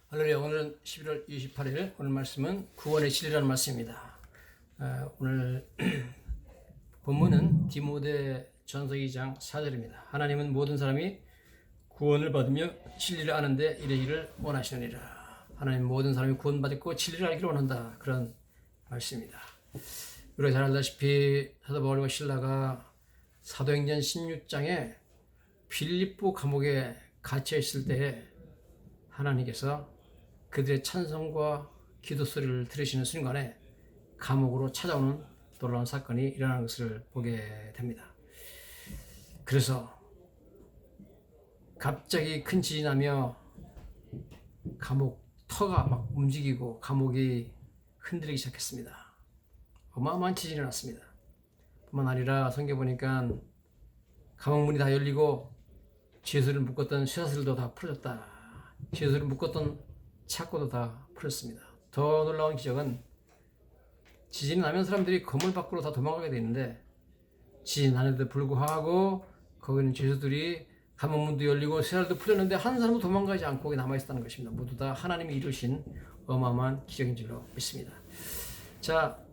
할렐루야. 오늘은 11월 28일 오늘 말씀은 구원의 진리라는 말씀입니다. 오늘 본문은 디모데 전서 2장 4절입니다. 하나님은 모든 사람이 구원을 받으며 진리를 아는데 이르기를 원하시느니라. 하나님 모든 사람이 구원받고 진리를 알기를 원한다. 그런 말씀입니다. 우리가 잘 알다시피 사도 바울과 실라가 사도행전 16장에 빌립보 감옥에 갇혀 있을 때에 하나님께서 그들의 찬송과 기도 소리를 들으시는 순간에 감옥으로 찾아오는 놀라운 사건이 일어나는 것을 보게 됩니다. 그래서 갑자기 큰 지진이 나며 감옥 터가 막 움직이고 감옥이 흔들리기 시작했습니다. 어마어마한 지진이 났습니다. 뿐만 아니라 성경 보니까 감옥문이 다 열리고 죄수를 묶었던 쇠사슬도 다 풀어졌다. 죄수를 묶었던 착고도 다 풀었습니다. 더 놀라운 기적은 지진이 나면 사람들이 건물 밖으로 다 도망가게 되는데 지진 나는데도 불구하고 거기는 죄수들이 감옥문도 열리고 쇠사슬도 풀렸는데 한 사람도 도망가지 않고 거기 남아있었다는 것입니다. 모두 다 하나님이 이루신 어마어마한 기적인 줄로 믿습니다. 자,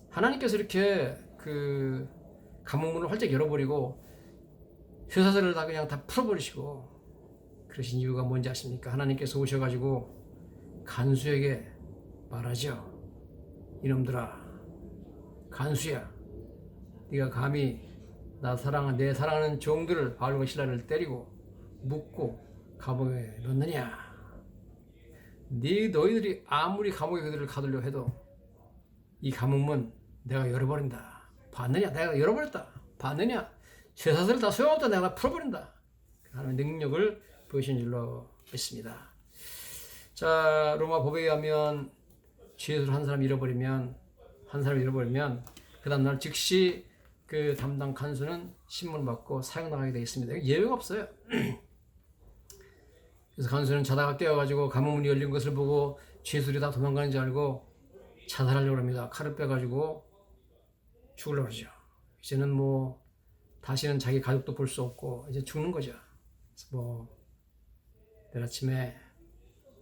하나님께서 이렇게 그 감옥문을 활짝 열어버리고 쇠사슬을 다 그냥 다 풀어버리시고 그러신 이유가 뭔지 아십니까? 하나님께서 오셔가지고 간수에게 말하죠. 이놈들아, 간수야, 네가 감히 내 사랑하는 종들을 바울과 실라를 때리고 묶고 감옥에 넣느냐? 너희들이 아무리 감옥에 그들을 가두려 해도 이 감옥문 내가 열어버린다. 봤느냐? 내가 열어버렸다. 봤느냐? 쇠사슬을 다 소용없다. 내가 풀어버린다. 하나님의 능력을 보이신 줄로 믿습니다. 자, 로마 법에 의하면 죄수를 한 사람 잃어버리면 그 다음날 즉시 그 담당 간수는 신문을 받고 사형 나가게 되어 있습니다. 예외가 없어요. 그래서 간수는 자다가 깨어가지고 감옥문이 열린 것을 보고 죄수들이 다 도망가는 줄 알고 자살하려고 합니다. 칼을 빼가지고 죽으려고 하죠. 이제는 뭐 다시는 자기 가족도 볼 수 없고 이제 죽는 거죠. 그래서 내일 아침에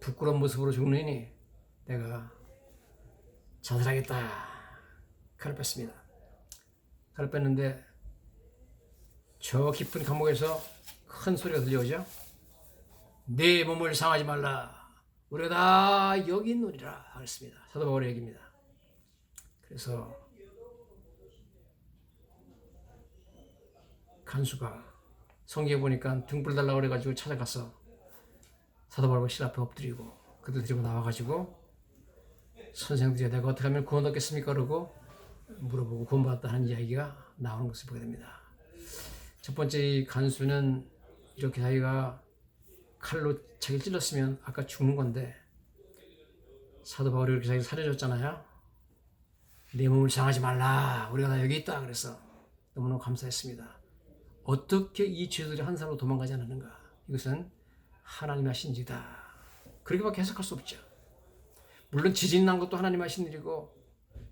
부끄러운 모습으로 죽느니 내가 자살하겠다. 칼을 뺐습니다. 칼을 뺐는데 저 깊은 감옥에서 큰 소리가 들려오죠. 네 몸을 상하지 말라. 우리가 다 여기 있노리라 하였습니다. 사도 바울의 얘기입니다. 그래서 간수가 성경에 보니까 등불 달라고 그래가지고 찾아가서 사도 바울과 실 앞에 엎드리고 그들 데리고 나와가지고 선생들이 내가 어떻게 하면 구원 얻겠습니까? 그러고 물어보고 구원받았다는 이야기가 나오는 것을 보게 됩니다. 첫 번째 이 간수는 이렇게 자기가 칼로 자기를 찔렀으면 아까 죽는 건데 사도 바울이 이렇게 자기를 살려줬잖아요. 내 몸을 상하지 말라. 우리가 다 여기 있다. 그래서 너무너무 감사했습니다. 어떻게 이 죄들이 한 사람으로 도망가지 않았는가? 이것은 하나님이 하신 일이다. 그렇게밖에 해석할 수 없죠. 물론 지진 난 것도 하나님 하신 일이고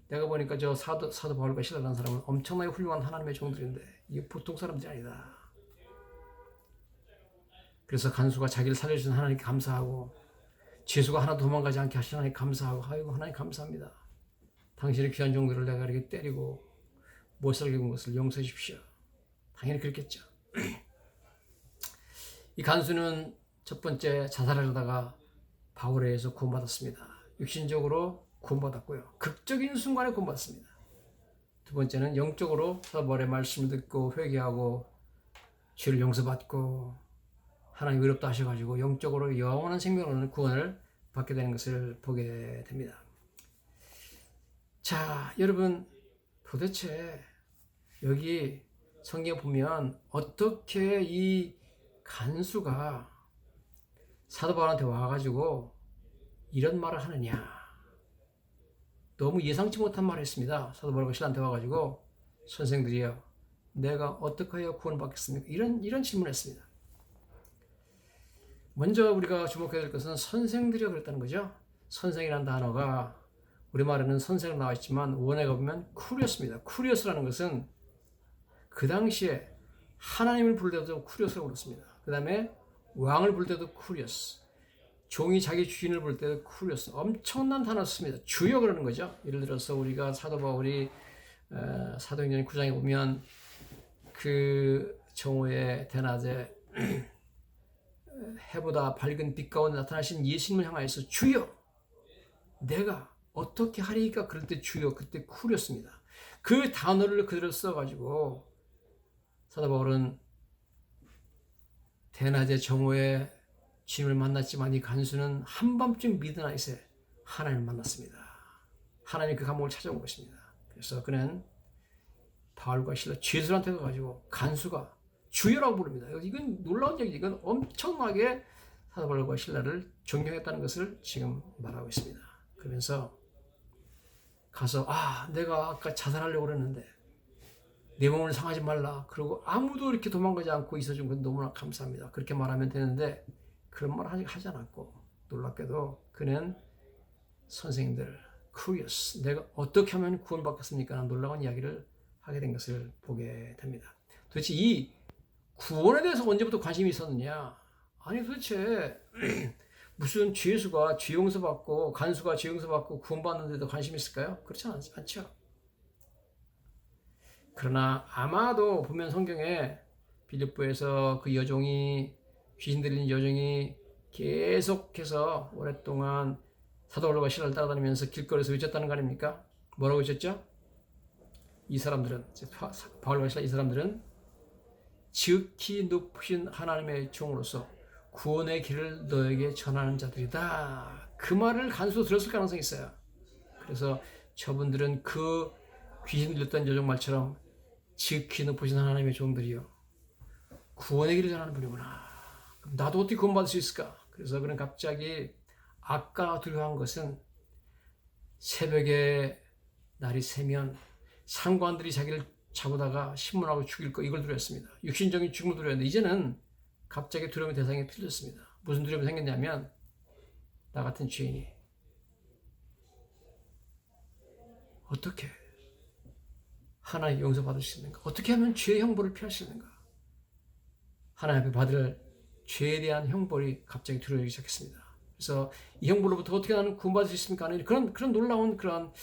내가 보니까 저 사도 바울과 실라라는 사람은 엄청나게 훌륭한 하나님의 종들인데 이게 보통 사람들이 아니다. 그래서 간수가 자기를 살려주신 하나님께 감사하고 죄수가 하나도 도망가지 않게 하신 하나님께 감사하고 아이고 하나님 감사합니다. 당신의 귀한 종들을 내가 이렇게 때리고 못 살게 군 것을 용서해 주십시오. 당연히 그렇겠죠. 이 간수는 첫 번째 자살하려다가 바울에 의해서 구원받았습니다. 육신적으로 구원받았고요. 극적인 순간에 구원받았습니다. 두 번째는 영적으로 사도 바울의 말씀을 듣고 회개하고 죄를 용서받고 하나님 의롭다 하셔가지고 영적으로 영원한 생명으로는 구원을 받게 되는 것을 보게 됩니다. 자, 여러분 도대체 여기 성경에 보면 어떻게 이 간수가 사도 바울한테 와가지고 이런 말을 하느냐. 너무 예상치 못한 말을 했습니다. 사도 바울과 실한테 와가지고 선생들이여 내가 어떻게 해야 구원을 받겠습니까? 이런 질문을 했습니다. 먼저 우리가 주목해야 될 것은 선생들이여 그랬다는 거죠. 선생이라는 단어가 우리말에는 선생으로 나와 있지만 원어에 보면 쿠리오스입니다. 쿠리오스라는 것은 그 당시에 하나님을 부를 때도 쿠리오스라고 불렀습니다. 그 다음에 왕을 부를 때도 쿠리오스. 종이 자기 주인을 부를 때 쿠리오스 엄청난 단어 씁니다. 주여 그러는 거죠. 예를 들어서 우리가 사도 바울이 사도행전 9장에 보면 그 정오의 대낮에 해보다 밝은 빛 가운데 나타나신 예수님을 향하여서 주여 내가 어떻게 하리까 그럴 때 주여 그때 쿠리오스입니다. 그 단어를 그대로 써가지고 사도 바울은 대낮에 정오에 주님을 만났지만 이 간수는 한밤중 미드나잇에 하나님을 만났습니다. 하나님이 그 감옥을 찾아온 것입니다. 그래서 그는 바울과 실라 죄수한테 가가지고 간수가 주여라고 부릅니다. 이건 놀라운 얘기죠. 이건 엄청나게 사도 바울과 실라를 존경했다는 것을 지금 말하고 있습니다. 그러면서 가서 내가 아까 자살하려고 그랬는데 내 몸을 상하지 말라. 그리고 아무도 이렇게 도망가지 않고 있어준 건 너무나 감사합니다. 그렇게 말하면 되는데 그런 말 하지 않았고 놀랍게도 그는 선생님들 쿠리어스 내가 어떻게 하면 구원받겠습니까? 라는 놀라운 이야기를 하게 된 것을 보게 됩니다. 도대체 이 구원에 대해서 언제부터 관심이 있었느냐? 아니 도대체 무슨 죄수가 죄 용서받고 간수가 죄 용서받고 구원받는데도 관심이 있을까요? 그렇지 않죠. 그러나 아마도 보면 성경에 빌립보에서 그 여종이 귀신 들린 여종이 계속해서 오랫동안 사도 바울과 실라를 따라다니면서 길거리에서 외쳤다는 거 아닙니까? 뭐라고 외쳤죠? 이 사람들은 바울과 실라 이 사람들은 지극히 높으신 하나님의 종으로서 구원의 길을 너에게 전하는 자들이다. 그 말을 간수로 들었을 가능성이 있어요. 그래서 저분들은 그 귀신 들렸던 여종 말처럼 지극히 높으신 하나님의 종들이요 구원의 길을 전하는 분이구나. 그럼 나도 어떻게 구원받을 수 있을까? 그래서 그는 갑자기 아까 두려워한 것은 새벽에 날이 새면 상관들이 자기를 잡아다가 신문하고 죽일 거 이걸 두려웠습니다. 육신적인 죽음을 두려웠는데 이제는 갑자기 두려움의 대상이 틀렸습니다. 무슨 두려움이 생겼냐면 나 같은 죄인이 어떻게 하나님 용서받을 수 있는가? 어떻게 하면 죄의 형벌을 피할 수 있는가? 하나님 앞에 받을 죄에 대한 형벌이 갑자기 두려워지기 시작했습니다. 그래서 이 형벌로부터 어떻게 나는 구원받을 수 있습니까? 하는 그런 놀라운 그런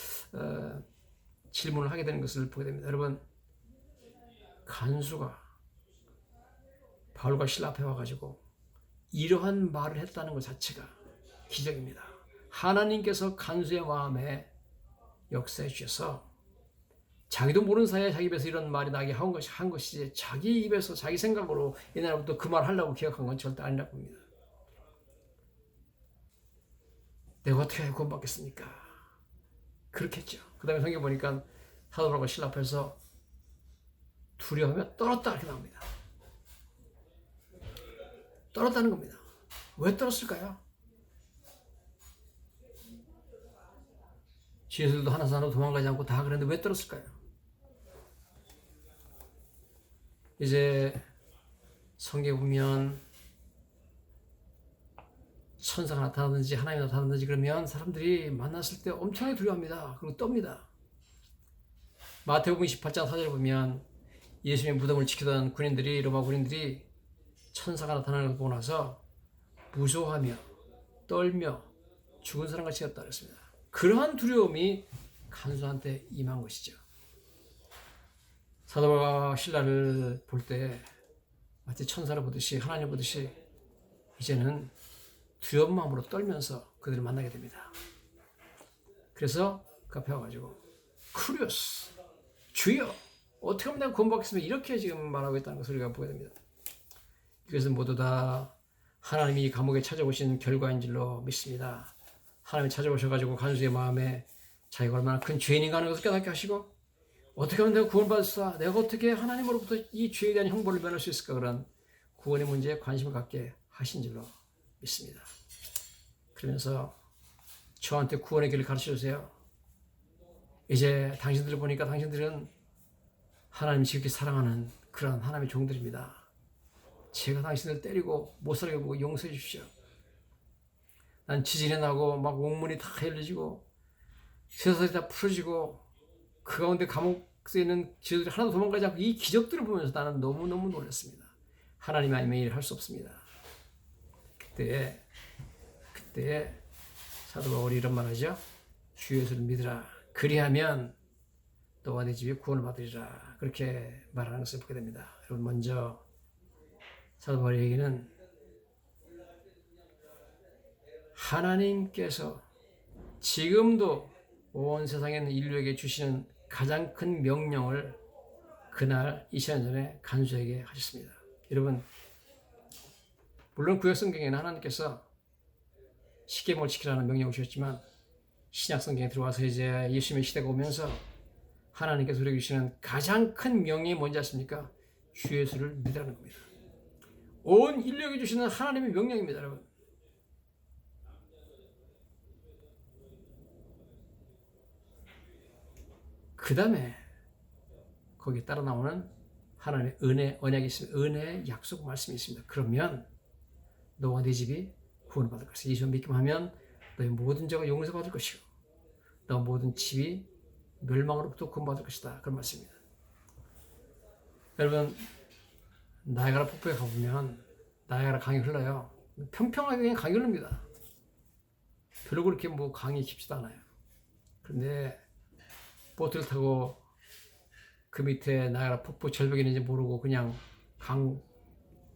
질문을 하게 되는 것을 보게 됩니다. 여러분 간수가 바울과 실라 앞에 와가지고 이러한 말을 했다는 것 자체가 기적입니다. 하나님께서 간수의 마음에 역사해 주셔서 자기도 모르는 사이에 자기 입에서 이런 말이 나게 한 것이지 자기 입에서 자기 생각으로 옛날부터 그 말 하려고 기억한 건 절대 아니라고 봅니다. 내가 어떻게 구원받겠습니까? 그렇게 했죠. 그 다음에 성경 보니까 사도 바울과 실라 앞에서 두려워하며 떨었다 이렇게 나옵니다. 떨었다는 겁니다. 왜 떨었을까요? 죄수들도 하나도 도망가지 않고 다 그랬는데 왜 떨었을까요? 이제 성경에 보면 천사가 나타나든지 하나님이 나타나든지 그러면 사람들이 만났을 때 엄청나게 두려워합니다. 그리고 떱니다. 마태복음 28장 4절에 보면 예수님의 무덤을 지키던 군인들이 로마 군인들이 천사가 나타나는 걸 보고 나서 무서워하며 떨며 죽은 사람같이 되었다 그랬습니다. 그러한 두려움이 간수한테 임한 것이죠. 사도와 신라를 볼 때 마치 천사를 보듯이 하나님 보듯이 이제는 두려운 마음으로 떨면서 그들을 만나게 됩니다. 그래서 그 앞에 와가지고 쿠리오스 주여 어떻게 하면 내가 구원받겠습니까? 이렇게 지금 말하고 있다는 것을 우리가 보게 됩니다. 이것은 모두 다 하나님이 감옥에 찾아오신 결과인 줄로 믿습니다. 하나님이 찾아오셔가지고 간수의 마음에 자기가 얼마나 큰 죄인인가 하는 것을 깨닫게 하시고 어떻게 하면 내가 구원받을 수 있을까? 내가 어떻게 하나님으로부터 이 죄에 대한 형벌을 면할 수 있을까? 그런 구원의 문제에 관심을 갖게 하신 줄로 믿습니다. 그러면서 저한테 구원의 길을 가르쳐 주세요. 이제 당신들을 보니까 당신들은 하나님이 지극히 사랑하는 그런 하나님의 종들입니다. 제가 당신을 때리고 못 살게 보고 용서해 주십시오. 난 지진이 나고 막 온몸이 다 흘려지고 쇠살이 다 풀어지고 그 가운데 감옥에 있는 지도들이 하나도 도망가지 않고 이 기적들을 보면서 나는 너무너무 놀랐습니다. 하나님이 아니면 일을 할 수 없습니다. 그때 그때에 사도 바울이 이런 말하죠. 주 예수를 믿으라. 그리하면 너와 네 집이 구원을 받으리라. 그렇게 말하는 것을 보게 됩니다. 여러분, 먼저 사도 바울의 얘기는 하나님께서 지금도 온 세상에 있는 인류에게 주시는 가장 큰 명령을 그날 2000년 전에 간수에게 하셨습니다. 여러분, 물론 구약 성경에는 하나님께서 십계명을 지키라는 명령을 주셨지만 신약 성경에 들어와서 이제 예수님의 시대가 오면서 하나님께서 우리에게 주시는 가장 큰 명령이 뭔지 아십니까? 주 예수를 믿으라는 겁니다. 온 인류에게 주시는 하나님의 명령입니다, 여러분. 그 다음에 거기에 따라 나오는 하나님의 은혜, 언약이 있습니다. 은혜의 약속 말씀이 있습니다. 그러면 너와 네 집이 구원받을 것이다. 예수 믿기만 하면 너의 모든 죄가 용서받을 것이고 너 모든 집이 멸망으로부터 구원받을 것이다. 그런 말씀입니다. 여러분, 나이아가라 폭포에 가보면 나이아가라 강이 흘러요. 평평하게 그냥 강이 흐릅니다. 별로 그렇게 뭐 강이 깊지도 않아요. 그런데 보트를 타고 그 밑에 나이아가라 폭포 절벽이 있는지 모르고 그냥 강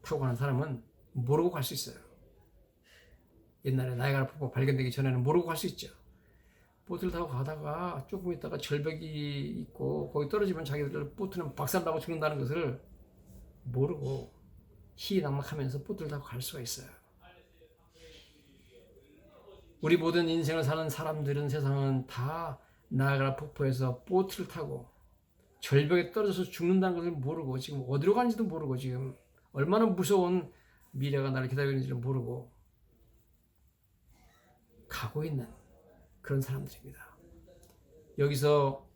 타고 가는 사람은 모르고 갈 수 있어요. 옛날에 나이아가라 폭포 발견되기 전에는 모르고 갈 수 있죠. 보트를 타고 가다가 조금 있다가 절벽이 있고 거기 떨어지면 자기들 보트는 박살나고 죽는다는 것을 모르고 희낙락하면서 보트를 타고 갈 수가 있어요. 우리 모든 인생을 사는 사람들은 세상은 다 나이아가라 폭포에서 보트를 타고 절벽에 떨어져서 죽는다는 것을 모르고 지금 어디로 가는지도 모르고 지금 얼마나 무서운 미래가 나를 기다리고 있는지를 모르고 가고 있는 그런 사람들입니다. 여기서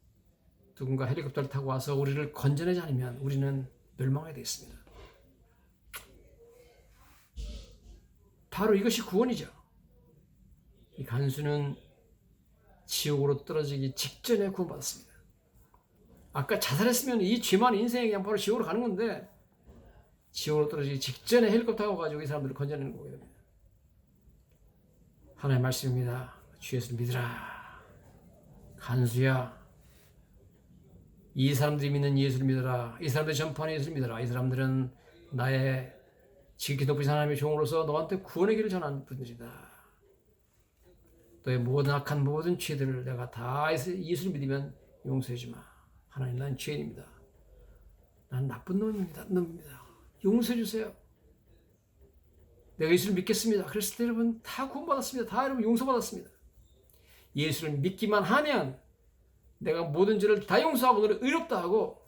누군가 헬리콥터를 타고 와서 우리를 건져내지 않으면 우리는 멸망하게 되겠습니다. 바로 이것이 구원이죠. 이 간수는 지옥으로 떨어지기 직전에 구원받았습니다. 아까 자살했으면 이 죄만 인생이 그냥 바로 지옥으로 가는 건데 지옥으로 떨어지기 직전에 헬리콥터 타고 가지고 이 사람들을 건져내는 거예요. 하나님의 말씀입니다. 주 예수를 믿으라. 간수야, 이 사람들이 믿는 예수를 믿어라. 이 사람들이 전파하는 예수를 믿어라. 이 사람들은 나의 지극히 높으신 하나님의 종으로서 너한테 구원의 길을 전하는 분들이다. 너의 모든 악한 모든 죄들을 내가 다 예수를 믿으면 용서해 주마. 하나님, 난 죄인입니다. 난 나쁜 놈입니다. 용서해 주세요. 내가 예수를 믿겠습니다. 그랬을 때 여러분 다 구원받았습니다. 다 여러분 용서받았습니다. 예수를 믿기만 하면 내가 모든 죄를 다 용서하고 너를 의롭다 하고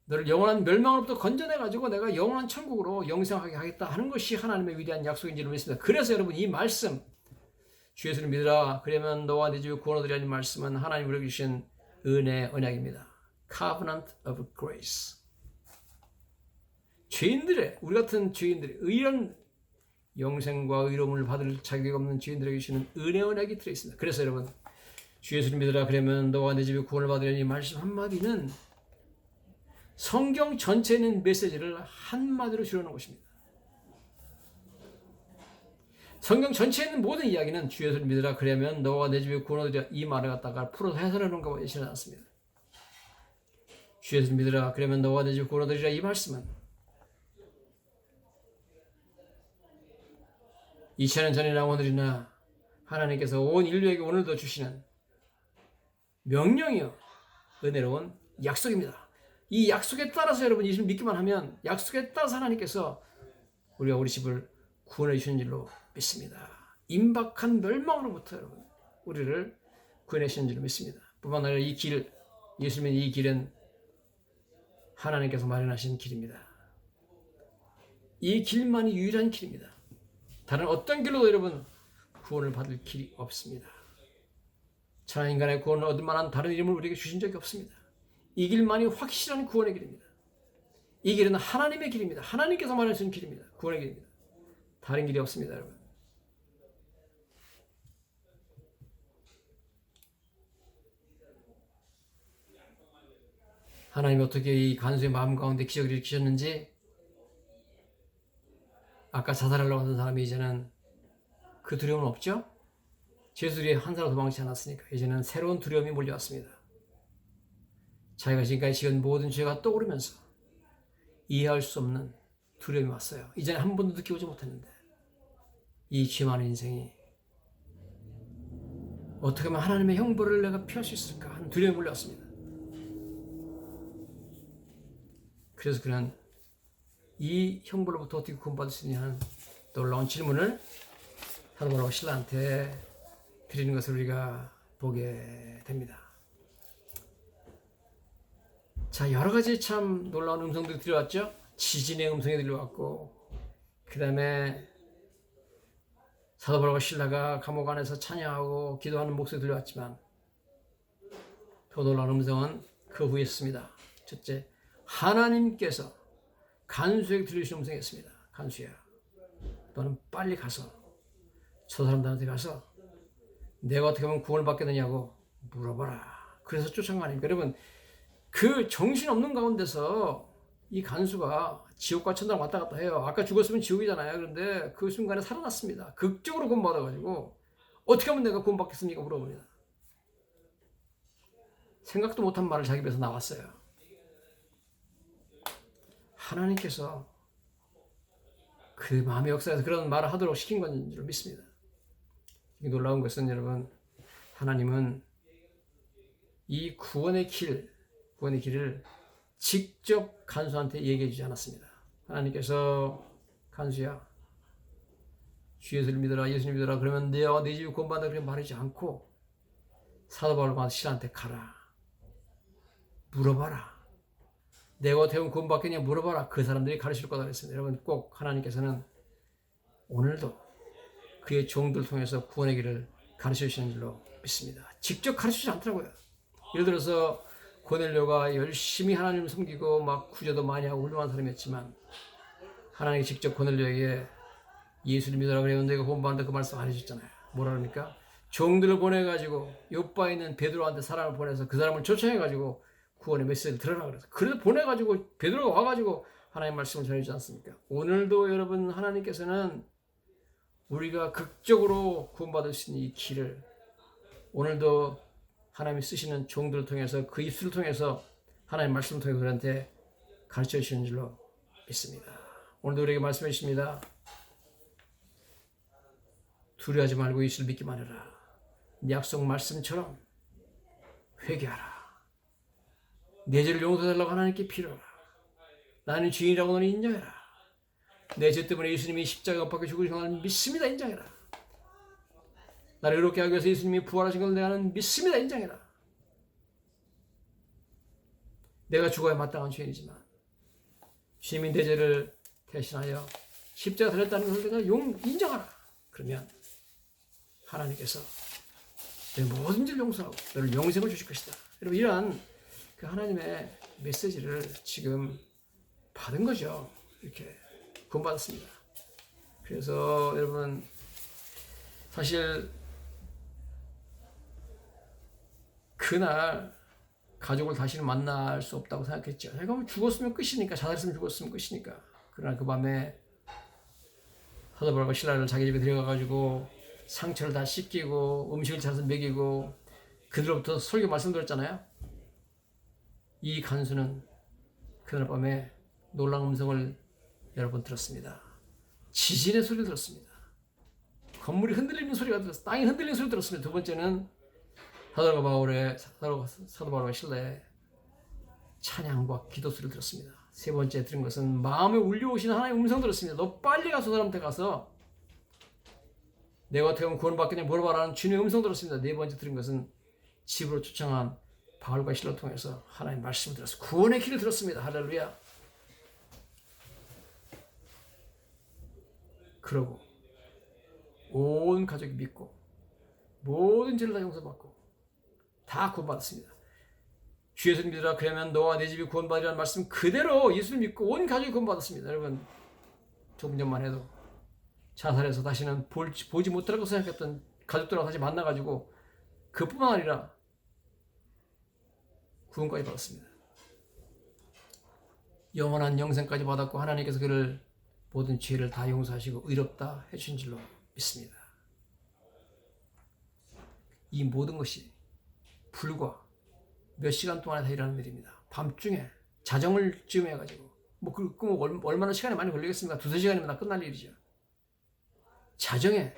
너를 영원한 멸망으로부터 건져내가지고 내가 영원한 천국으로 영생하게 하겠다 하는 것이 하나님의 위대한 약속인 줄 믿습니다. 그래서 여러분 이 말씀, 주 예수를 믿으라. 그러면 너와 네 집이 구원을 얻으리라는 말씀은 하나님 우리에게 주신 은혜 언약입니다. Covenant of Grace. 죄인들의, 우리 같은 죄인들의 의한 영생과 의로움을 받을 자격이 없는 죄인들에게 주시는 은혜 언약이 들어있습니다. 그래서 여러분, 주 예수를 믿으라. 그러면 너와 내 집이 구원을 받으려니 말씀 한마디는 성경 전체에 있는 메시지를 한마디로 줄여놓은 것입니다. 성경 전체에 있는 모든 이야기는 주 예수를 믿으라. 그러면 너와 내 집이 구원을 얻으리라. 이 말을 갖다가 풀어서 해설해 놓은 것과 예시는 않습니다. 주 예수를 믿으라. 그러면 너와 내 집이 구원을 얻으리라. 이 말씀은 2000년 전이나 오늘이나 하나님께서 온 인류에게 오늘도 주시는 명령이요 은혜로운 약속입니다. 이 약속에 따라서 여러분 예수를 믿기만 하면 약속에 따라서 하나님께서 우리가 우리 집을 구원해 주시는 줄로 믿습니다. 임박한 멸망으로부터 여러분 우리를 구원해 주시는 줄로 믿습니다. 뿐만 아니라 이 길, 예수님의 이 길은 하나님께서 마련하신 길입니다. 이 길만이 유일한 길입니다. 다른 어떤 길로도 여러분 구원을 받을 길이 없습니다. 천하 인간의 구원을 얻을 만한 다른 이름을 우리에게 주신 적이 없습니다. 이 길만이 확실한 구원의 길입니다. 이 길은 하나님의 길입니다. 하나님께서 마련하신 길입니다. 구원의 길입니다. 다른 길이 없습니다, 여러분. 하나님이 어떻게 이 간수의 마음 가운데 기적을 일으키셨는지 아까 자살하려고 하던 사람이 이제는 그 두려움은 없죠? 죄수들이 한 사람 도망치지 않았으니까 이제는 새로운 두려움이 몰려왔습니다. 자기가 지금까지 지은 모든 죄가 떠오르면서 이해할 수 없는 두려움이 왔어요. 이제는 한 번도 느껴보지 못했는데 이 죄 많은 인생이 어떻게 하면 하나님의 형벌을 내가 피할 수 있을까 하는 두려움이 몰려왔습니다. 그래서 그는 이 형벌로부터 어떻게 구원받을 수 있냐 하는 놀라운 질문을 사도 바울과 신라한테 드리는 것을 우리가 보게 됩니다. 자, 여러 가지 참 놀라운 음성들이 들려왔죠. 지진의 음성이 들려왔고, 그 다음에 사도 바울과 신라가 감옥 안에서 찬양하고 기도하는 목소리 들려왔지만 더 놀라운 음성은 그 후에 있습니다. 첫째, 하나님께서 간수에게 들리신 음성이었습니다. 간수야, 너는 빨리 가서 저 사람들한테 가서 내가 어떻게 하면 구원을 받게 되냐고 물어봐라. 그래서 쫓아간 거 아닙니까? 여러분, 그 정신없는 가운데서 이 간수가 지옥과 천당 왔다 갔다 해요. 아까 죽었으면 지옥이잖아요. 그런데 그 순간에 살아났습니다. 극적으로 구원받아가지고 어떻게 하면 내가 구원받겠습니까? 물어봅니다. 생각도 못한 말을 자기 입에서 나왔어요. 하나님께서 그 마음의 역사에서 그런 말을 하도록 시킨 건 줄 믿습니다. 놀라운 것은 여러분, 하나님은 이 구원의 길을 직접 간수한테 얘기해 주지 않았습니다. 하나님께서 간수야, 주 예수를 믿어라, 예수님 믿어라, 그러면 내가 내 집이 구원받는다 그렇게 말하지 않고 사도 바울과 신라한테 가라, 물어봐라, 내가 어떻게 하면 구원받겠냐 물어봐라. 그 사람들이 가르칠 거다 그랬습니다. 여러분, 꼭 하나님께서는 오늘도 그의 종들을 통해서 구원의 길을 가르쳐 주시는 줄로 믿습니다. 직접 가르쳐 주지 않더라고요. 예를 들어서 고넬료가 열심히 하나님을 섬기고 막 구제도 많이 하고 훌륭한 사람이었지만 하나님이 직접 고넬료에게 예수를 믿으라 그러면 내가 구원받는다 그 말씀 안 해주셨잖아요. 뭐라 그럽니까? 종들을 보내가지고 요바에 있는 베드로한테 사람을 보내서 그 사람을 초청해가지고 구원의 메시지를 들으라 그래서 그래서 보내가지고 베드로가 와가지고 하나님의 말씀을 전해주지 않습니까? 오늘도 여러분, 하나님께서는 우리가 극적으로 구원받을 수 있는 이 길을 오늘도 하나님이 쓰시는 종들을 통해서 그 입술을 통해서 하나님의 말씀을 통해서 그들한테 가르쳐 주시는 줄로 믿습니다. 오늘도 우리에게 말씀해 주십니다. 두려워하지 말고 예수를 믿기만 해라. 약속 말씀처럼 회개하라. 내 죄를 용서해달라고 하나님께 빌어라. 나는 죄인이라고 너는 인정해라. 내 죄 때문에 예수님이 십자가에 못 박혀 죽으신 것을 믿습니다. 인정해라. 나를 의롭게 하기 위해서 예수님이 부활하신 것을 내가 믿습니다. 인정해라. 내가 죽어야 마땅한 죄인이지만 주님이 내 죄를 대신하여 십자가 달렸다는 것을 내가 인정하라. 그러면 하나님께서 내 모든 죄를 용서하고 너를 영생을 주실 것이다. 여러분, 이러한 그 하나님의 메시지를 지금 받은 거죠. 이렇게 구원받았습니다. 그래서 여러분, 사실 그날 가족을 다시는 만날 수 없다고 생각했죠. 내가 죽었으면 끝이니까, 자살했으면 죽었으면 끝이니까. 그러나 그 밤에 사도 바울과 신라를 자기 집에 데려가가지고 상처를 다 씻기고 음식을 찾아서 먹이고 그들로부터 설교 말씀 들었잖아요. 이 간수는 그날 밤에 놀라운 음성을 여러 번 들었습니다. 지진의 소리를 들었습니다. 건물이 흔들리는 소리가 들었습니다. 땅이 흔들리는 소리를 들었습니다. 두 번째는 사도 바울과 신라의 찬양과 기도 소리를 들었습니다. 세 번째 들은 것은 마음에 울려오시는 하나님의 음성 들었습니다. 너 빨리 가서 사람한테 가서 내가 어떻게 하면 구원받겠냐 물어봐라는 주님의 음성 들었습니다. 네 번째 들은 것은 집으로 초청한 바울과 신라를 통해서 하나님의 말씀을 들었습니다. 구원의 길을 들었습니다. 할렐루야. 그러고 온 가족이 믿고 모든 죄를 다 용서받고 다 구원받았습니다. 주 예수를 믿으라 그러면 너와 내 집이 구원받으리라는 말씀 그대로 예수를 믿고 온 가족이 구원받았습니다. 여러분, 조금 전만 해도 자살해서 다시는 보지 못하라고 생각했던 가족들하고 다시 만나가지고 그뿐만 아니라 구원까지 받았습니다. 영원한 영생까지 받았고 하나님께서 그를 모든 죄를 다 용서하시고 의롭다 해주신 줄로 믿습니다. 이 모든 것이 불과 몇 시간 동안에 다 일어나는 일입니다. 밤중에 자정을 쯤해가지고 얼마나 시간이 많이 걸리겠습니까? 두세 시간이면 다 끝날 일이죠. 자정에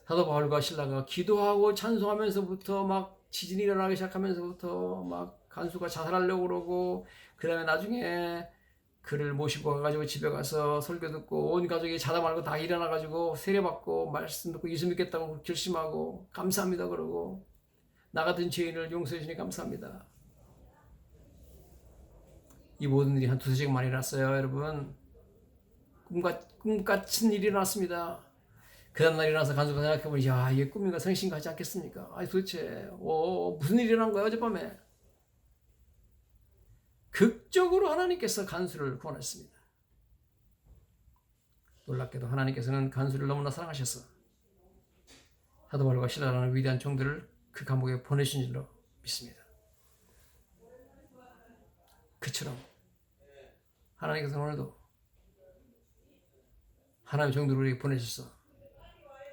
사도 바울과 실라가 기도하고 찬송하면서부터 막 지진이 일어나기 시작하면서부터 막 간수가 자살하려고 그러고, 그 다음에 나중에 그를 모시고 가가지고 집에 가서 설교 듣고 온 가족이 자다 말고 다 일어나가지고 세례받고 말씀 듣고 예수 믿겠다고 결심하고 감사합니다 그러고, 나 같은 죄인을 용서해 주시니 감사합니다. 이 모든 일이 한 두세 시간 만에 일어났어요. 여러분, 꿈같은 일이 일어났습니다. 그 다음날 일어나서 간수가 생각해보니, 야, 이게 꿈인가 생신가 하지 않겠습니까? 아니 도대체 무슨 일이 일어난 거야 어젯밤에? 극적으로 하나님께서 간수를 구원하셨습니다. 놀랍게도 하나님께서는 간수를 너무나 사랑하셔서 사도 바울과 실라라는 위대한 종들을 그 감옥에 보내신 줄로 믿습니다. 그처럼 하나님께서 오늘도 하나님의 종들을 우리에게 보내셔서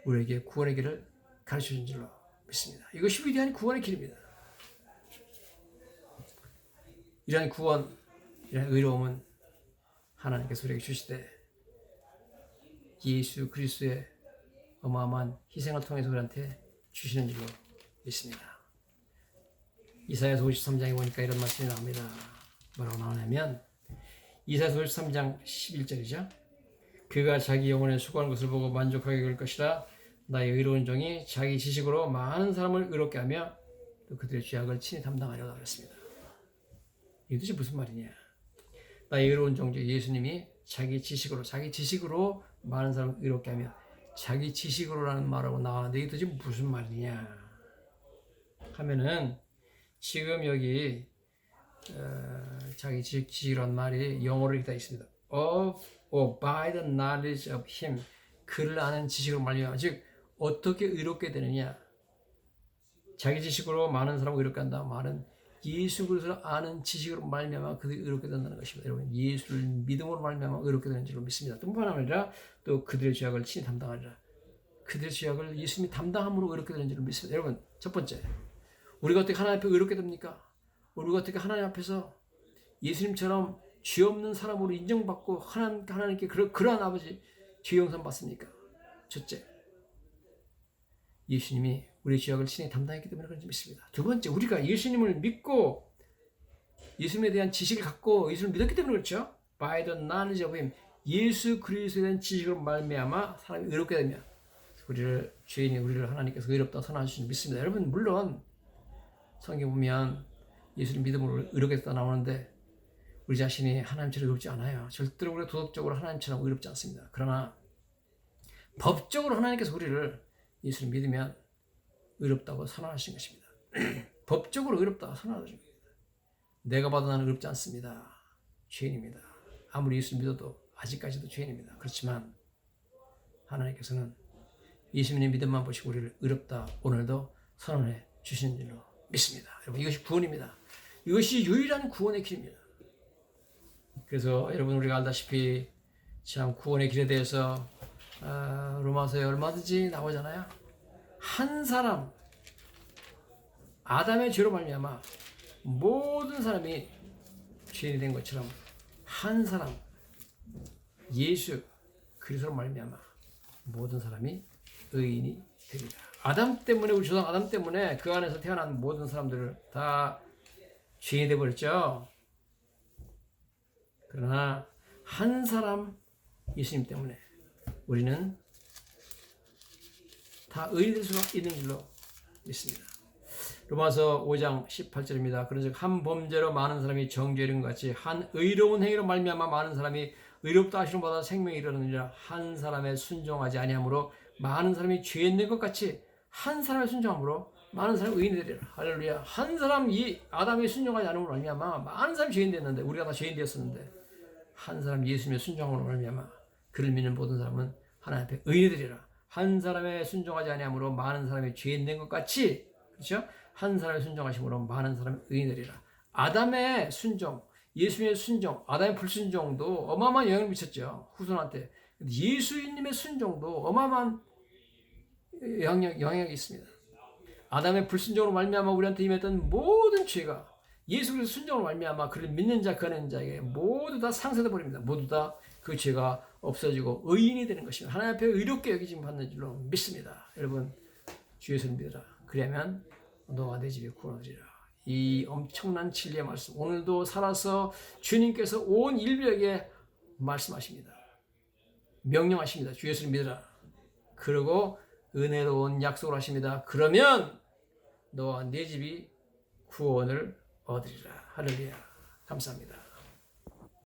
우리에게 구원의 길을 가르쳐준 줄로 믿습니다. 이것이 위대한 구원의 길입니다. 이러한 구원, 이러한 의로움은 하나님께서 우리에게 주시되 예수 그리스도의 어마어마한 희생을 통해서 우리한테 주시는 줄로 믿습니다. 이사야서 53장에 보니까 이런 말씀이 나옵니다. 뭐라고 나오냐면 이사야서 53장 11절이죠. 그가 자기 영혼에 수고하는 것을 보고 만족하게 될 것이라. 나의 의로운 종이 자기 지식으로 많은 사람을 의롭게 하며 또 그들의 죄악을 친히 담당하려고 그랬습니다. 이게 도대체 무슨 말이냐? 나의 의로운 종 예수님이 자기 지식으로 많은 사람을 의롭게 하며, 자기 지식으로라는 말하고 나왔는데 이게 도대체 무슨 말이냐 하면은, 지금 여기 자기 지식이라는 말이 영어로 이렇게 돼 있습니다. by the knowledge of him, 그를 아는 지식으로 말미암아. 즉 어떻게 의롭게 되느냐? 자기 지식으로 많은 사람을 의롭게 한다 말은 예수 그리스도를 아는 지식으로 말미암아 그들이 의롭게 된다는 것입니다. 여러분, 예수를 믿음으로 말미암아 의롭게 되는 줄로 믿습니다. 뿐만 아니라 또 그들의 죄악을 친히 담당하리라. 그들의 죄악을 예수님이 담당함으로 의롭게 되는 줄로 믿습니다. 여러분, 첫 번째, 우리가 어떻게 하나님 앞에 의롭게 됩니까? 우리가 어떻게 하나님 앞에서 예수님처럼 죄 없는 사람으로 인정받고 하나님께 그러한 아버지 죄 용서 받습니까? 첫째, 예수님이 우리의 죄악을 친히 담당했기 때문에 그런지 믿습니다. 두 번째, 우리가 예수님을 믿고 예수님에 대한 지식을 갖고 예수를 믿었기 때문에 그렇죠. By the knowledge of him, 예수 그리스도에 대한 지식으로 말미암아 사람이 의롭게 되면 우리를 하나님께서 의롭다 선언하시는 믿습니다. 여러분, 물론 성경 보면 예수를 믿음으로 의롭게 됐다 나오는데 우리 자신이 하나님처럼 의롭지 않아요. 절대로 우리가 도덕적으로 하나님처럼 의롭지 않습니다. 그러나 법적으로 하나님께서 우리를 예수를 믿으면 의롭다고 선언하신 것입니다. 법적으로 의롭다고 선언하신 겁니다. 내가 봐도 나는 의롭지 않습니다. 죄인입니다. 아무리 예수를 믿어도 아직까지도 죄인입니다. 그렇지만 하나님께서는 예수님의 믿음만 보시고 우리를 의롭다 오늘도 선언해 주시는 줄로 믿습니다. 여러분, 이것이 구원입니다. 이것이 유일한 구원의 길입니다. 그래서 여러분, 우리가 알다시피 참 구원의 길에 대해서 로마서에 얼마든지 나오잖아요. 한 사람, 아담의 죄로 말미암아 모든 사람이 죄인이 된 것처럼 한 사람, 예수 그리스도로 말미암아 모든 사람이 의인이 됩니다. 아담 때문에, 우리 조상 아담 때문에 그 안에서 태어난 모든 사람들을 다 죄인이 되어버렸죠. 그러나 한 사람 예수님 때문에 우리는 다 의인이 될 수가 있는 줄로 믿습니다. 로마서 5장 18절입니다. 그런즉 한 범죄로 많은 사람이 정죄에 이른 것 같이 한 의로운 행위로 말미암아 많은 사람이 의롭다 하시는 받아 생명에 이르느니라. 한 사람의 순종하지 아니함으로 많은 사람이 죄 있는 것 같이 한 사람의 순종함으로 많은 사람이 의인이 되리라. 할렐루야. 한 사람 아담이 순종하지 않음으로 말미암아 많은 사람이 죄인 됐는데, 우리가 다 죄인 되었었는데 한 사람 예수님의 순종함으로 말미암아 그를 믿는 모든 사람은 하나님 앞에 의인이 되리라. 한 사람의 순종하지 아니함으로 많은 사람이 죄인 된 것 같이, 그렇죠? 한 사람의 순종하심으로 많은 사람이 의인이 되리라. 아담의 순종, 예수님의 순종, 아담의 불순종도 어마어마한 영향을 미쳤죠. 후손한테. 예수님의 순종도 어마어마한 영향이 있습니다. 아담의 불순종으로 말미암아 우리한테 임했던 모든 죄가 예수 그리스도 순종으로 말미암아 그를 믿는 자, 그하는 자에게 모두 다 상쇄돼 버립니다. 모두 다 그 죄가 없어지고 의인이 되는 것입니다. 하나님 앞에 의롭게 여기짐 받는 줄로 믿습니다. 여러분, 주 예수를 믿으라. 그러면 너와 내 집이 구원하리라. 이 엄청난 진리의 말씀, 오늘도 살아서 주님께서 온 인류에게 말씀하십니다. 명령하십니다. 주 예수를 믿으라. 그리고 은혜로운 약속을 하십니다. 그러면 너와 내 집이 구원을 얻으리라. 할렐루야. 감사합니다.